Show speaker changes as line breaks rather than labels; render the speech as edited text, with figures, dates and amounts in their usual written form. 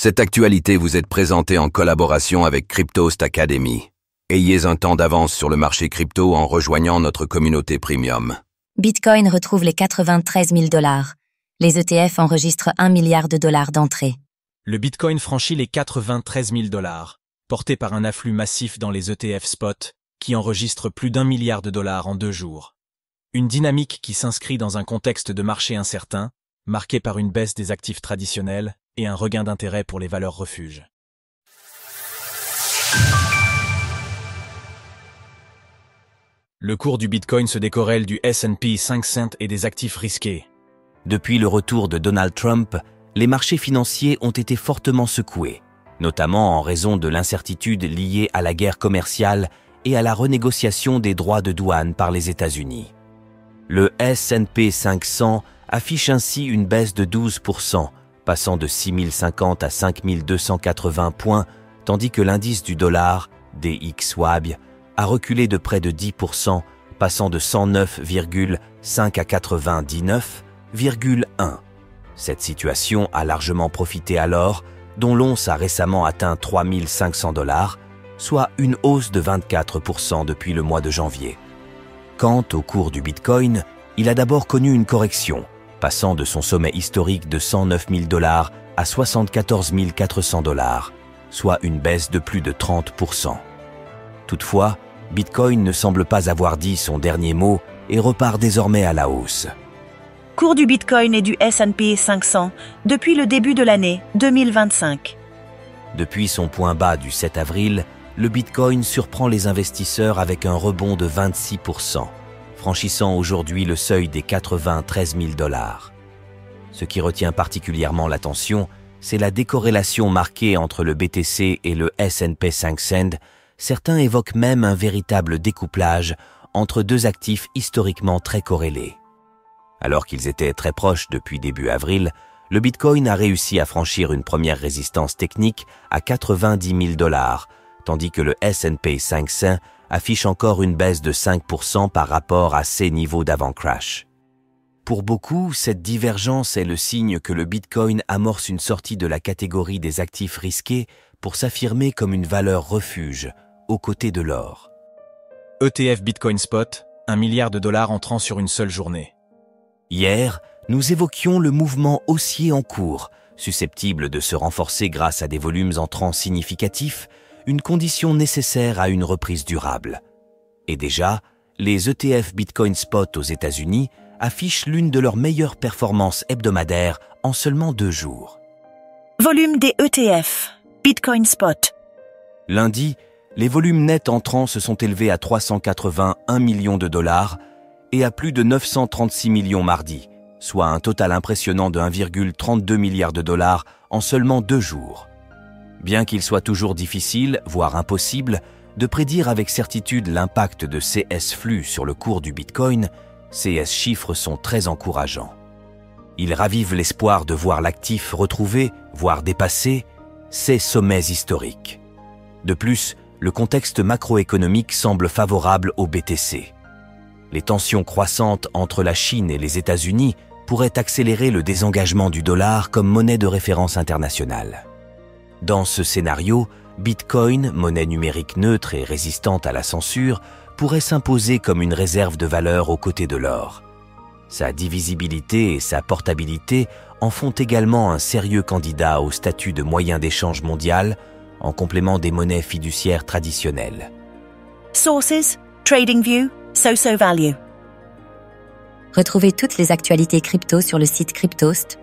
Cette actualité vous est présentée en collaboration avec Cryptost Academy. Ayez un temps d'avance sur le marché crypto en rejoignant notre communauté premium.
Bitcoin retrouve les 93 000 $. Les ETF enregistrent 1 milliard de dollars d'entrée.
Le Bitcoin franchit les 93 000 $, porté par un afflux massif dans les ETF spot, qui enregistrent plus d'1 milliard de dollars en 2 jours. Une dynamique qui s'inscrit dans un contexte de marché incertain, marqué par une baisse des actifs traditionnels et un regain d'intérêt pour les valeurs refuges. Le cours du Bitcoin se décorrèle du S&P 500 et des actifs risqués.
Depuis le retour de Donald Trump, les marchés financiers ont été fortement secoués, notamment en raison de l'incertitude liée à la guerre commerciale et à la renégociation des droits de douane par les États-Unis. Le S&P 500 affiche ainsi une baisse de 12%, passant de 6050 à 5280 points, tandis que l'indice du dollar, DXY, a reculé de près de 10%, passant de 109,5 à 99,1. Cette situation a largement profité à l'or, dont l'once a récemment atteint 3500 $, soit une hausse de 24% depuis le mois de janvier. Quant au cours du Bitcoin, il a d'abord connu une correction, passant de son sommet historique de 109 000 $ à 74 400 $, soit une baisse de plus de 30%. Toutefois, Bitcoin ne semble pas avoir dit son dernier mot et repart désormais à la hausse.
Cours du Bitcoin et du S&P 500 depuis le début de l'année 2025.
Depuis son point bas du 7 avril, le Bitcoin surprend les investisseurs avec un rebond de 26%, franchissant aujourd'hui le seuil des 93 000 $. Ce qui retient particulièrement l'attention, c'est la décorrélation marquée entre le BTC et le S&P 500. Certains évoquent même un véritable découplage entre deux actifs historiquement très corrélés. Alors qu'ils étaient très proches depuis début avril, le Bitcoin a réussi à franchir une première résistance technique à 90 000 $, tandis que le S&P 500 affiche encore une baisse de 5% par rapport à ses niveaux d'avant-crash. Pour beaucoup, cette divergence est le signe que le Bitcoin amorce une sortie de la catégorie des actifs risqués pour s'affirmer comme une valeur refuge, aux côtés de l'or.
ETF Bitcoin Spot, 1 milliard de dollars entrant sur une seule journée.
Hier, nous évoquions le mouvement haussier en cours, susceptible de se renforcer grâce à des volumes entrants significatifs, une condition nécessaire à une reprise durable. Et déjà, les ETF Bitcoin Spot aux États-Unis affichent l'une de leurs meilleures performances hebdomadaires en seulement 2 jours.
Volume des ETF Bitcoin Spot.
Lundi, les volumes nets entrants se sont élevés à 381 millions de dollars et à plus de 936 millions mardi, soit un total impressionnant de 1,32 milliard de dollars en seulement 2 jours. Bien qu'il soit toujours difficile, voire impossible, de prédire avec certitude l'impact de ces S-flux sur le cours du Bitcoin, ces S-chiffres sont très encourageants. Ils ravivent l'espoir de voir l'actif retrouver, voire dépasser, ses sommets historiques. De plus, le contexte macroéconomique semble favorable au BTC. Les tensions croissantes entre la Chine et les États-Unis pourraient accélérer le désengagement du dollar comme monnaie de référence internationale. Dans ce scénario, Bitcoin, monnaie numérique neutre et résistante à la censure, pourrait s'imposer comme une réserve de valeur aux côtés de l'or. Sa divisibilité et sa portabilité en font également un sérieux candidat au statut de moyen d'échange mondial, en complément des monnaies fiduciaires traditionnelles.
Sources, TradingView, SoSoValue.
Retrouvez toutes les actualités crypto sur le site cryptost.fr.